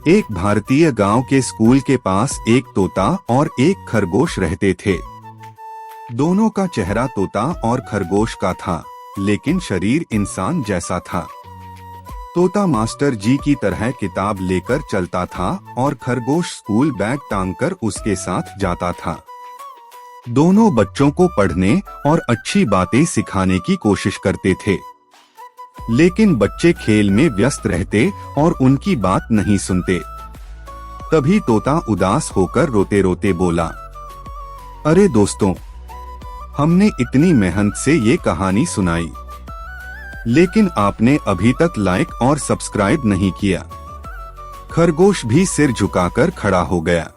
एक भारतीय गांव के स्कूल के पास एक तोता और एक खरगोश रहते थे। दोनों का चेहरा तोता और खरगोश का था, लेकिन शरीर इंसान जैसा था। तोता मास्टर जी की तरह किताब लेकर चलता था और खरगोश स्कूल बैग टांगकर उसके साथ जाता था। दोनों बच्चों को पढ़ने और अच्छी बातें सिखाने की कोशिश करते थे, लेकिन बच्चे खेल में व्यस्त रहते और उनकी बात नहीं सुनते। तभी तोता उदास होकर रोते रोते बोला, अरे दोस्तों, हमने इतनी मेहनत से ये कहानी सुनाई, लेकिन आपने अभी तक लाइक और सब्सक्राइब नहीं किया। खरगोश भी सिर झुकाकर खड़ा हो गया।